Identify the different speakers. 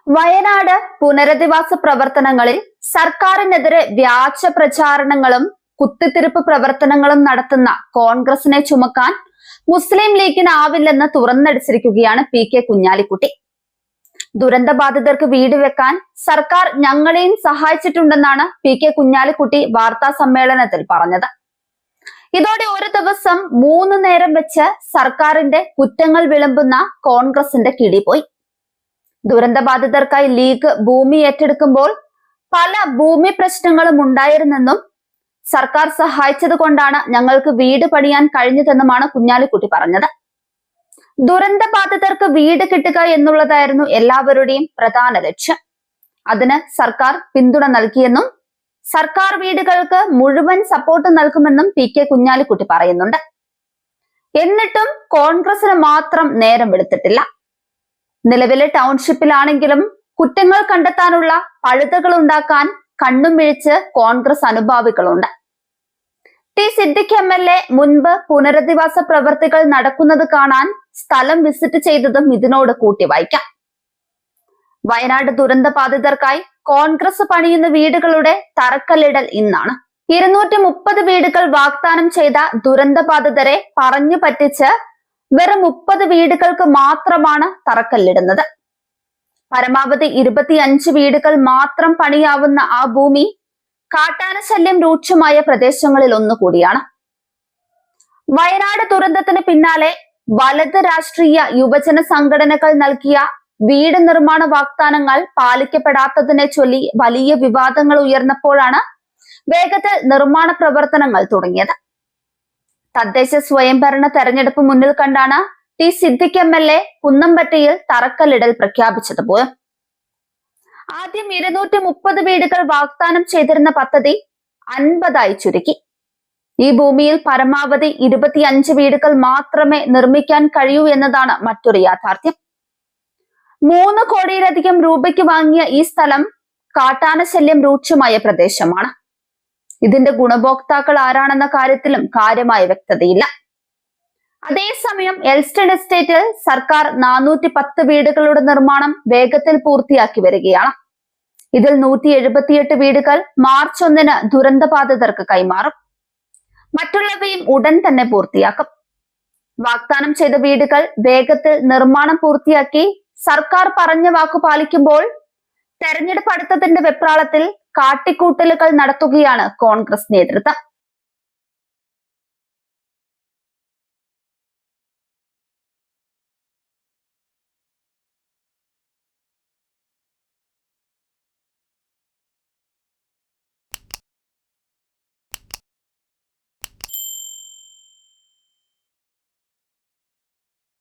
Speaker 1: വയനാട് പുനരധിവാസ പ്രവർത്തനങ്ങളിൽ സർക്കാരിനെതിരെ വ്യാജ പ്രചാരണങ്ങളും കുത്തിത്തിരിപ്പ് പ്രവർത്തനങ്ങളും നടത്തുന്ന കോൺഗ്രസിനെ ചുമക്കാൻ മുസ്ലിം ലീഗിനാവില്ലെന്ന് തുറന്നടിച്ചിരിക്കുകയാണ് പി.കെ. കുഞ്ഞാലിക്കുട്ടി. ദുരന്തബാധിതർക്ക് വീട് വെക്കാൻ സർക്കാർ ഞങ്ങളെയും സഹായിച്ചിട്ടുണ്ടെന്നാണ് പി.കെ. കുഞ്ഞാലിക്കുട്ടി വാർത്താ സമ്മേളനത്തിൽ പറഞ്ഞത്. ഇതോടെ ഒരു ദിവസം 3 നേരം വെച്ച് സർക്കാരിന്റെ കുറ്റങ്ങൾ വിളമ്പുന്ന കോൺഗ്രസിന്റെ കിടിപോയി. ദുരന്തബാധിതർക്കായി ലീഗ് ഭൂമി ഏറ്റെടുക്കുമ്പോൾ പല ഭൂമി പ്രശ്നങ്ങളും ഉണ്ടായിരുന്നെന്നും സർക്കാർ സഹായിച്ചത് കൊണ്ടാണ് ഞങ്ങൾക്ക് വീട് പണിയാൻ കഴിഞ്ഞതെന്നുമാണ് കുഞ്ഞാലിക്കുട്ടി പറഞ്ഞത്. ദുരന്തബാധിതർക്ക് വീട് കിട്ടുക എന്നുള്ളതായിരുന്നു എല്ലാവരുടെയും പ്രധാന ലക്ഷ്യം. അതിന് സർക്കാർ പിന്തുണ നൽകിയെന്നും സർക്കാർ വീടുകൾക്ക് മുഴുവൻ സപ്പോർട്ട് നൽകുമെന്നും പി.കെ. കുഞ്ഞാലിക്കുട്ടി പറയുന്നുണ്ട്. എന്നിട്ടും കോൺഗ്രസിന് മാത്രം നേരം വെളുത്തിട്ടില്ല. നിലവിലെ ടൗൺഷിപ്പിലാണെങ്കിലും കുറ്റങ്ങൾ കണ്ടെത്താനുള്ള പഴുതുകൾ ഉണ്ടാക്കാൻ കണ്ണും മിഴിച്ച് കോൺഗ്രസ് അനുഭാവികളുണ്ട്. T Siddique MLA. മുൻപ് പുനരധിവാസ പ്രവർത്തികൾ നടക്കുന്നത് കാണാൻ സ്ഥലം വിസിറ്റ് ചെയ്തതും ഇതിനോട് കൂട്ടി വായിക്കാം. വയനാട് ദുരന്ത ബാധിതർക്കായി കോൺഗ്രസ് പണിയുന്ന വീടുകളുടെ തറക്കല്ലിടൽ ഇന്നാണ്. 230 വീടുകൾ വാഗ്ദാനം ചെയ്ത ദുരന്ത ബാധിതരെ പറഞ്ഞു പറ്റിച്ച് വെറും 30 വീടുകൾക്ക് മാത്രമാണ് തറക്കല്ലിടുന്നത്. പരമാവധി 25 വീടുകൾ മാത്രം പണിയാവുന്ന ആ ഭൂമി കാട്ടാന ശല്യം രൂക്ഷമായ പ്രദേശങ്ങളിൽ ഒന്നുകൂടിയാണ്. വയനാട് ദുരന്തത്തിന് പിന്നാലെ വലത് രാഷ്ട്രീയ യുവജന സംഘടനകൾ നൽകിയ വീട് നിർമ്മാണ വാഗ്ദാനങ്ങൾ പാലിക്കപ്പെടാത്തതിനെ ചൊല്ലി വലിയ വിവാദങ്ങൾ ഉയർന്നപ്പോഴാണ് വേഗത്തിൽ നിർമ്മാണ പ്രവർത്തനങ്ങൾ തുടങ്ങിയത്. തദ്ദേശ സ്വയംഭരണ തെരഞ്ഞെടുപ്പ് മുന്നിൽ കണ്ടാണ് ടി സിദ്ദിഖ് എം.എൽ.എ. കുന്നംപറ്റയിൽ തറക്കല്ലിടൽ പ്രഖ്യാപിച്ചത് പോലും. ആദ്യം 230 വീടുകൾ വാഗ്ദാനം ചെയ്തിരുന്ന പദ്ധതി 50 ചുരുക്കി. ഈ ഭൂമിയിൽ പരമാവധി 25 വീടുകൾ മാത്രമേ നിർമ്മിക്കാൻ കഴിയൂ എന്നതാണ് മറ്റൊരു യാഥാർത്ഥ്യം. 3 കോടിയിലധികം രൂപയ്ക്ക് വാങ്ങിയ ഈ സ്ഥലം കാട്ടാന ശല്യം രൂക്ഷമായ പ്രദേശമാണ്. ഇതിന്റെ ഗുണഭോക്താക്കൾ ആരാണെന്ന കാര്യത്തിലും കാര്യമായ വ്യക്തതയില്ല. അതേസമയം എൽസ്റ്റൺ എസ്റ്റേറ്റിൽ സർക്കാർ 410 വീടുകളുടെ നിർമ്മാണം വേഗത്തിൽ പൂർത്തിയാക്കി വരികയാണ്. ഇതിൽ 178 വീടുകൾ മാർച്ച് 1 ദുരന്തബാധിതർക്ക് കൈമാറും. മറ്റുള്ളവയും ഉടൻ തന്നെ പൂർത്തിയാക്കും. വാഗ്ദാനം ചെയ്ത വീടുകൾ വേഗത്തിൽ നിർമ്മാണം പൂർത്തിയാക്കി സർക്കാർ പറഞ്ഞ വാക്കു പാലിക്കുമ്പോൾ തെരഞ്ഞെടുപ്പ് അടുത്തതിന്റെ വെപ്രാളത്തിൽ കാട്ടിക്കൂട്ടലുകൾ നടത്തുകയാണ് കോൺഗ്രസ് നേതൃത്വം.